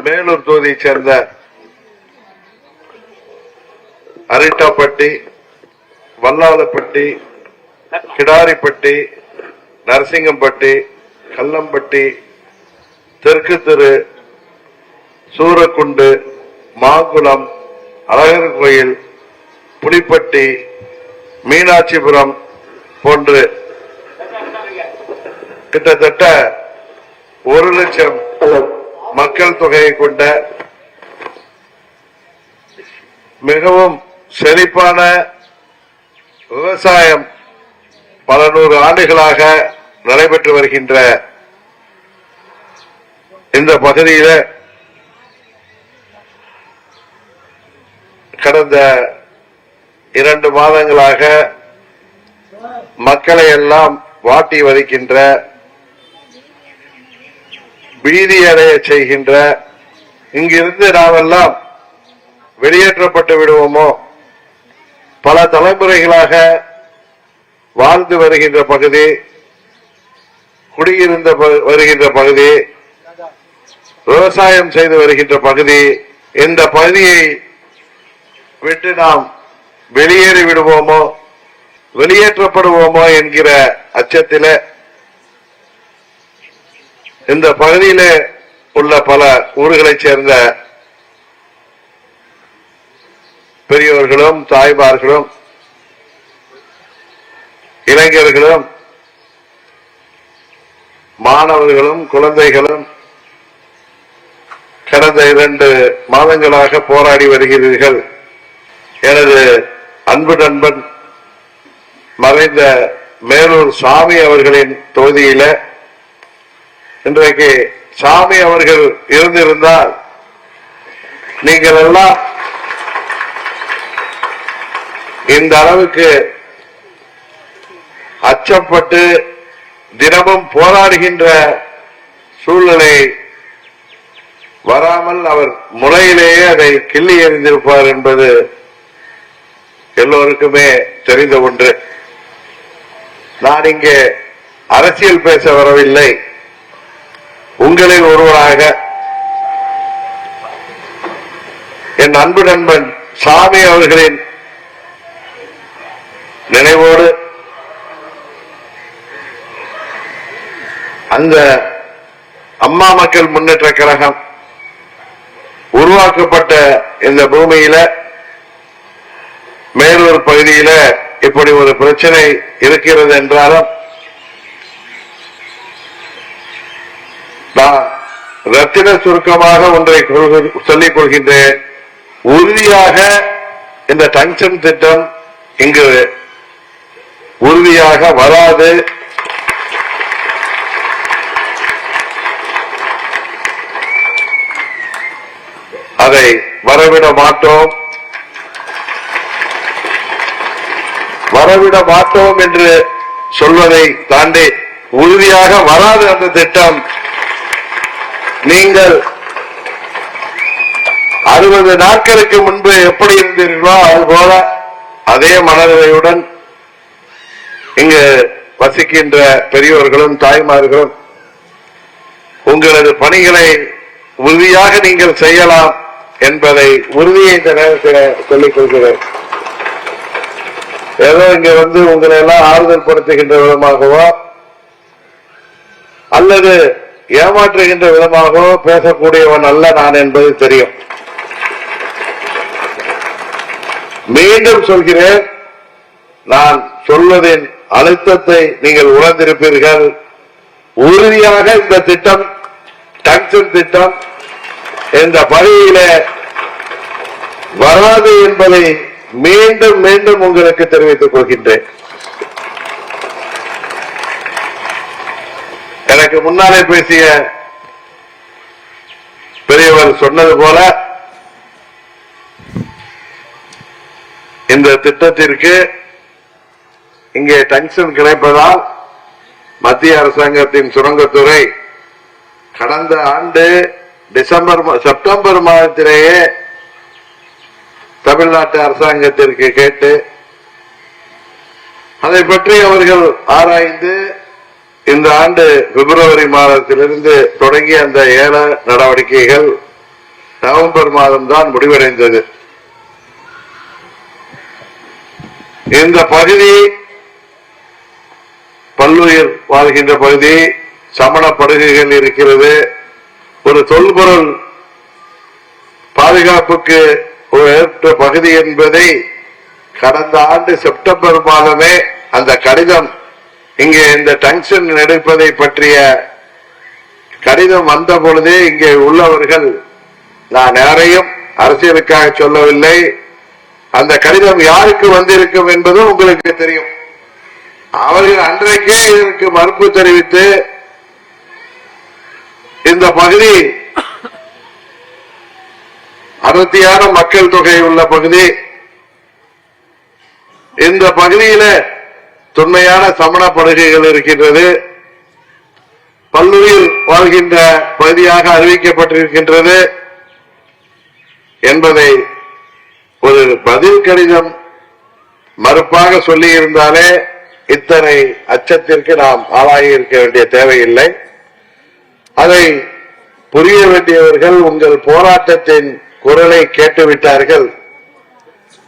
மேலூர் தொகுதியைச் சேர்ந்த அரிட்டாப்பட்டி, வல்லாளப்பட்டி, கிடாரிப்பட்டி, நரசிங்கம்பட்டி, கல்லம்பட்டி, தெற்கு தெரு, சூரக்குண்டு, மாங்குளம், அழகர் கோயில், புலிப்பட்டி, மீனாட்சிபுரம் போன்று கிட்டத்தட்ட 1 லட்சம் மக்கள் தொகையை கொண்ட மிகவும் செழிப்பான விவசாயம் பல 100 ஆண்டுகளாக நடைபெற்று வருகின்ற இந்த பகுதியில் கடந்த 2 மாதங்களாக மக்களை எல்லாம் வாட்டி வதைக்கின்ற, பீதியடைய செய்கின்ற, இங்கிருந்து நாமெல்லாம் வெளியேற்றப்பட்டு விடுவோமோ, பல தலைமுறைகளாக வாழ்ந்து வருகின்ற பகுதி, குடியிருந்த வருகின்ற பகுதி, விவசாயம் செய்து வருகின்ற பகுதி, இந்த பகுதியை விட்டு நாம் வெளியேறி விடுவோமோ, வெளியேற்றப்படுவோமோ என்கிற அச்சத்தில் இந்த பகுதியில் உள்ள பல ஊர்களைச் சேர்ந்த பெரியோர்களும் தாய்மார்களும் இளைஞர்களும் மாணவர்களும் குழந்தைகளும் கடந்த 2 மாதங்களாக போராடி வருகிறீர்கள். எனது அன்பு நண்பன் மறைந்த மேலூர் சாமி அவர்களின் தொகுதியில இன்றைக்கு சாமி அவர்கள் இருந்திருந்தால் நீங்கள் எல்லாம் இந்த அளவுக்கு அச்சப்பட்டு தினமும் போராடுகின்ற சூழ்நிலை வராமல் அவர் முறையிலேயே அதை கிள்ளி எறிந்திருப்பார் என்பது எல்லோருக்குமே தெரிந்த ஒன்று. நான் இங்கே அரசியல் பேச வரவில்லை. உங்களில் ஒருவராக என் அன்பு நண்பன் சாமி அவர்களின் நினைவோடு அந்த அம்மா மக்கள் முன்னேற்ற கழகம் உருவாக்கப்பட்ட இந்த பூமியில மேலூர் பகுதியில இப்படி ஒரு பிரச்சனை இருக்கிறது என்றாலும் நான் ரத்தின சுருக்கமாக ஒன்றை சொல்லிக் கொள்கின்றேன். உறுதியாக இந்த டங்ஷன் திட்டம் இங்கு உறுதியாக வராது. அதை வரவிட மாட்டோம். வரவிட மாட்டோம் என்று சொல்வதை தாண்டி உறுதியாக வராது அந்த திட்டம். நீங்கள் 60 நாட்களுக்கு முன்பு எப்படி இருந்தீர்களோ அதுபோல அதே மனநிலையுடன் இங்கு வசிக்கின்ற பெரியோர்களும் தாய்மார்களும் உங்களது பணிகளை உறுதியாக நீங்கள் செய்யலாம் என்பதை உறுதியை இந்த நேரத்தில் சொல்லிக் கொள்கிறேன். ஏதோ இங்க வந்து உங்களை எல்லாம் ஆறுதல் படுத்துகின்ற விதமாகவோ அல்லது ஏமாற்றுகின்ற விதமாகவோ பேசக்கூடியவன் அல்ல நான் என்பது தெரியும். மீண்டும் சொல்கிறேன், நான் சொல்வதின் அழுத்தத்தை நீங்கள் உணர்ந்திருப்பீர்கள். உறுதியாக இந்த திட்டம், டங்ஷன் திட்டம் இந்த பகுதியில வராது என்பதை மீண்டும் மீண்டும் உங்களுக்கு தெரிவித்துக் கொள்கின்றேன். எனக்கு முன்னாலே பேசிய பெரியவர் சொன்னது போல இந்த திட்டத்திற்கு இங்கே டங்ஷன் கிடைப்பதால் மத்திய அரசாங்கத்தின் சுரங்கத்துறை கடந்த ஆண்டு செப்டம்பர் மாதத்திலேயே தமிழ்நாட்டு அரசாங்கத்திற்கு கேட்டு அதை பற்றி அவர்கள் ஆராய்ந்து இந்த ஆண்டு பிப்ரவரி மாதத்திலிருந்து தொடங்கிய அந்த ஏல நடவடிக்கைகள் நவம்பர் மாதம் தான் முடிவடைந்தது. இந்த பகுதி பல்லுயிர் வாழ்கின்ற பகுதி, சமண படுகைகள் இருக்கிறது. ஒரு தொல்பொருள் பாதுகாப்புக்கு ஏற்ற பகுதி என்பதை கடந்த ஆண்டு செப்டம்பர் மாதமே அந்த கடிதம், இங்கே இந்த டங்ஷன் எடுப்பதை பற்றிய கடிதம் வந்த பொழுதே இங்கே உள்ளவர்கள், நான் யாரையும் அரசியலுக்காக சொல்லவில்லை, அந்த கடிதம் யாருக்கு வந்திருக்கும் என்பதும் உங்களுக்கு தெரியும். அவர்கள் அன்றைக்கே இதற்கு மறுப்பு தெரிவித்து, இந்த பகுதி அடர்த்தியான மக்கள் தொகை உள்ள பகுதி, இந்த பகுதியில தொன்மையான சமண படுகைகள் இருக்கின்றது, பல்லுயிர் வாழ்கின்ற பகுதியாக அறிவிக்கப்பட்டிருக்கின்றது என்பதை ஒரு பதில் கடிதம் மறுப்பாக சொல்லி இருந்தாலே இத்தனை அச்சத்திற்கு நாம் ஆளாகி இருக்க வேண்டிய தேவையில்லை. அதை புரிய வேண்டியவர்கள் உங்கள் போராட்டத்தின் குரலை கேட்டுவிட்டார்கள்.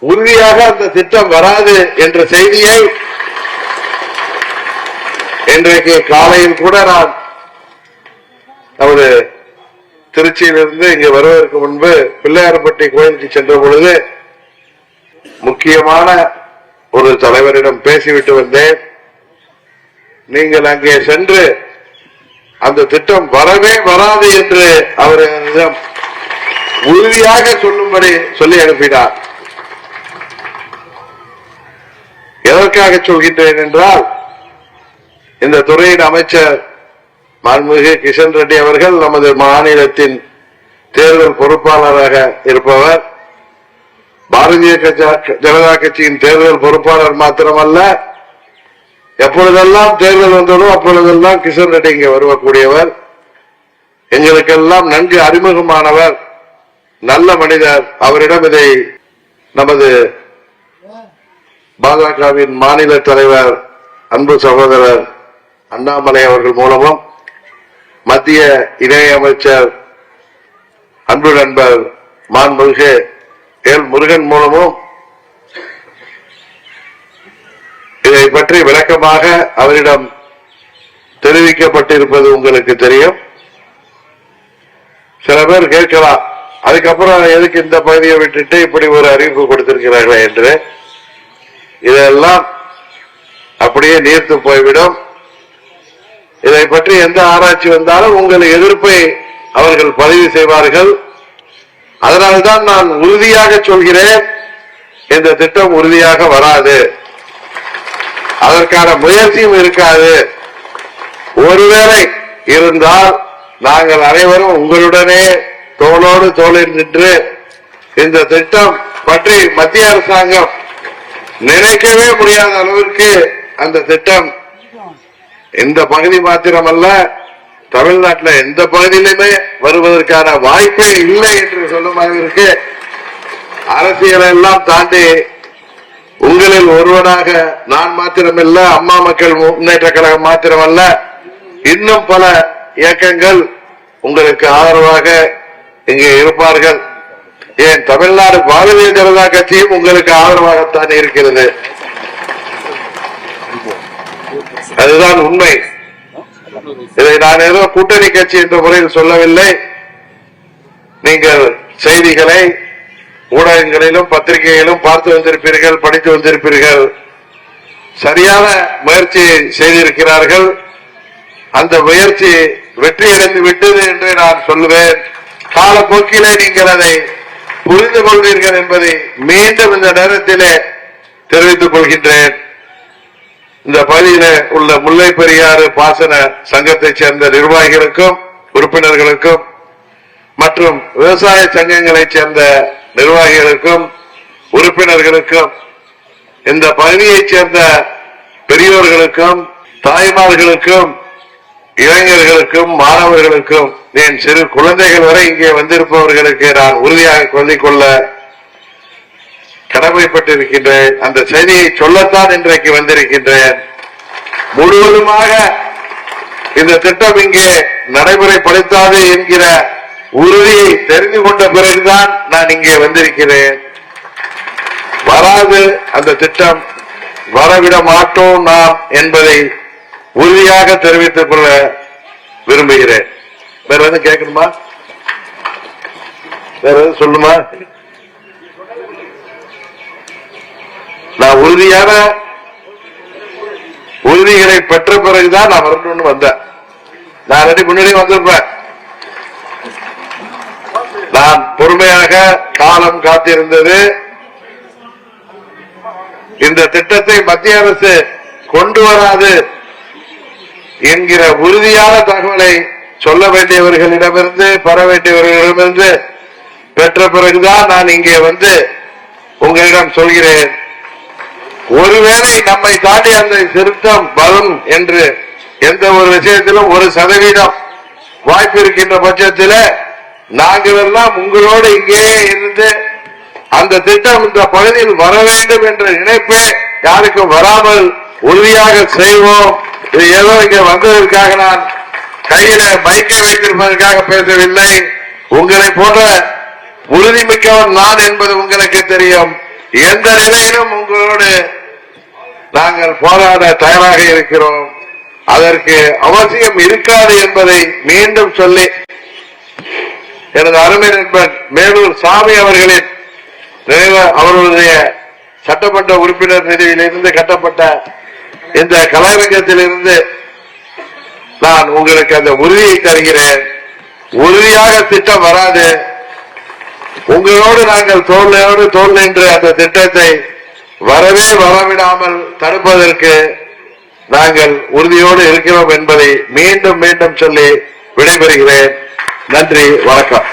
உறுதியாக அந்த திட்டம் வராது என்ற செய்தியை இன்றைக்கு காலையில் கூட நான் அவரு திருச்சியிலிருந்து இங்கு வருவதற்கு முன்பு பிள்ளையார்பட்டி கோயிலுக்கு சென்ற பொழுது முக்கியமான ஒரு தலைவரிடம் பேசிவிட்டு வந்தேன். நீங்கள் அங்கே சென்று அந்த திட்டம் வரவே வராது என்று அவரிடம் உறுதியாக சொல்லும்படி சொல்லி அனுப்பினார். எதற்காக சொல்கின்றேன் என்றால், இந்த துறையின் அமைச்சர் மாண்புமிகு கிஷன் ரெட்டி அவர்கள் நமது மாநிலத்தின் தேர்தல் பொறுப்பாளராக இருப்பவர். பாரதிய ஜனதா கட்சியின் தேர்தல் பொறுப்பாளர் மாத்திரமல்ல, எப்பொழுதெல்லாம் தேர்தல் வந்ததோ அப்பொழுதெல்லாம் கிஷன் ரெட்டி இங்கே வருவக்கூடியவர். எங்களுக்கெல்லாம் நன்கு அறிமுகமானவர், நல்ல மனிதர். அவரிடம் இதை நமது பாஜகவின் மாநில தலைவர் அன்பு சகோதரர் அண்ணாமலை அவர்கள் மூலமும், மத்திய இணையமைச்சர் அன்பு நண்பர் மாண்புமிகு எல் முருகன் மூலமும் இதை பற்றி விளக்கமாக அவரிடம் தெரிவிக்கப்பட்டிருப்பது உங்களுக்கு தெரியும். சில பேர் கேட்கலாம், அதுக்கப்புறம் எதுக்கு இந்த பகுதியை விட்டுட்டு இப்படி ஒரு அறிவிப்பு கொடுத்திருக்கிறார்களே என்று. இதெல்லாம் அப்படியே நீர்த்து போய்விடும். இதை பற்றி எந்த ஆராய்ச்சி வந்தாலும் உங்கள் எதிர்ப்பை அவர்கள் பதிவு செய்வார்கள். அதனால்தான் நான் உறுதியாக சொல்கிறேன், இந்த திட்டம் உறுதியாக வராது, அதற்கான முயற்சியும் இருக்காது. ஒருவேளை இருந்தால் நாங்கள் அனைவரும் உங்களுடனே தோளோடு தோளில் நின்று இந்த திட்டம் பற்றி மத்திய அரசாங்கம் நினைக்கவே முடியாத அளவிற்கு அந்த திட்டம் இந்த பகுதி மாத்திரமல்ல, தமிழ்நாட்டில் எந்த பகுதியிலுமே வருவதற்கான வாய்ப்பே இல்லை என்று சொல்லும் அளவிற்கு அரசியலை எல்லாம் தாண்டி உங்களில் ஒருவனாக நான் மாத்திரமல்ல, அம்மா மக்கள் முன்னேற்ற கழகம் மாத்திரமல்ல, இன்னும் பல இயக்கங்கள் உங்களுக்கு ஆதரவாக இங்கே இருப்பார்கள். ஏன் தமிழ்நாடு பாரதிய ஜனதா கட்சியும் உங்களுக்கு ஆதரவாகத்தான் இருக்கிறது. அதுதான் உண்மை. இதை நான் ஏதோ கூட்டணி கட்சி என்ற முறையில் சொல்லவில்லை. நீங்கள் செய்திகளை ஊடகங்களிலும் பத்திரிகைகளிலும் பார்த்து வந்திருப்பீர்கள், படித்து வந்திருப்பீர்கள். சரியான முயற்சி செய்திருக்கிறார்கள். அந்த முயற்சி வெற்றியடைந்து விட்டது என்று நான் சொல்லுவேன். காலப்போக்கிலே நீங்கள் அதை புரிந்து கொள்வீர்கள் என்பதை மீண்டும் இந்த நேரத்திலே தெரிவித்துக் கொள்கின்றேன். இந்த பகுதியில உள்ள முல்லை பெரியாறு பாசன சங்கத்தைச் சேர்ந்த நிர்வாகிகளுக்கும் உறுப்பினர்களுக்கும் மற்றும் விவசாய சங்கங்களைச் சேர்ந்த நிர்வாகிகளுக்கும் உறுப்பினர்களுக்கும், இந்த பகுதியைச் சேர்ந்த பெரியோர்களுக்கும் தாய்மார்களுக்கும் இளைஞர்களுக்கும் மாணவர்களுக்கும், என் சிறு குழந்தைகள் வரை இங்கே வந்திருப்பவர்களுக்கு நான் உறுதியாக சொல்லிக் கொள்ள கடமைப்பட்டிருக்கின்றேன். அந்த செய்தியை சொல்லத்தான் இன்றைக்கு வந்திருக்கின்றேன். முழுவதுமாக இந்த திட்டம் இங்கே நடைமுறைப்படுத்தாது என்கிற உறுதியை தெரிந்து கொண்ட பிறகுதான் நான் இங்கே வந்திருக்கிறேன். வராது அந்த திட்டம், வரவிட மாட்டோம் நாம் என்பதை உறுதியாக தெரிவித்துக் கொள்ள விரும்புகிறேன். வேற எதுவும் கேட்கணுமா? வேற எதுவும் சொல்லுமா? நான் உறுதியான உறுதிகளை பெற்ற பிறகுதான் நான் வரணும்னு வந்தேன். நான் ரெண்டு முன்னாடி வந்திருப்பேன். நான் பொறுமையாக காலம் காத்திருந்தது. இந்த திட்டத்தை மத்திய அரசு கொண்டு வராது என்கிற உறுதியான தகவலை சொல்ல வேண்டியவர்களிடமிருந்து, பெற வேண்டியவர்களிடமிருந்து பெற்ற பிறகுதான் நான் இங்கே வந்து உங்களிடம் சொல்கிறேன். ஒருவேளை நம்மை தாண்டி அந்த திருத்தம் வரும் என்று எந்த ஒரு விஷயத்திலும் 1% வாய்ப்பு இருக்கின்ற பட்சத்தில் நாங்கள் எல்லாம் உங்களோடு இங்கே இருந்து அந்த திட்டம் இந்த பகுதியில் வர வேண்டும் என்ற நினைப்பே யாருக்கும் வராமல் உறுதியாக செய்வோம். இது ஏதோ இங்க வந்ததற்காக நான் கையில மைக்கை வைத்திருப்பதற்காக பேசவில்லை. உங்களை போன்ற உறுதிமிக்கவன் நான் என்பது உங்களுக்கு தெரியும். எந்த நிலையிலும் உங்களோடு நாங்கள் போராட தயாராக இருக்கிறோம். அதற்கு அவசியம் இருக்காது என்பதை மீண்டும் சொல்லி எனது அருமை நண்பன் மேலூர் சாமி அவர்களின் அவர்களுடைய சட்டமன்ற உறுப்பினர் நிதியிலிருந்து கட்டப்பட்ட இந்த கலையரங்கத்திலிருந்து நான் உங்களுக்கு அந்த உறுதியை தருகிறேன். உறுதியாக திட்டம் வராது. உங்களோடு நாங்கள் தோல் நின்று அந்த திட்டத்தை வரவே வரவிடாமல் தடுப்பதற்கு நாங்கள் உறுதியோடு இருக்கிறோம் என்பதை மீண்டும் மீண்டும் சொல்லி விடைபெறுகிறேன். நன்றி, வணக்கம்.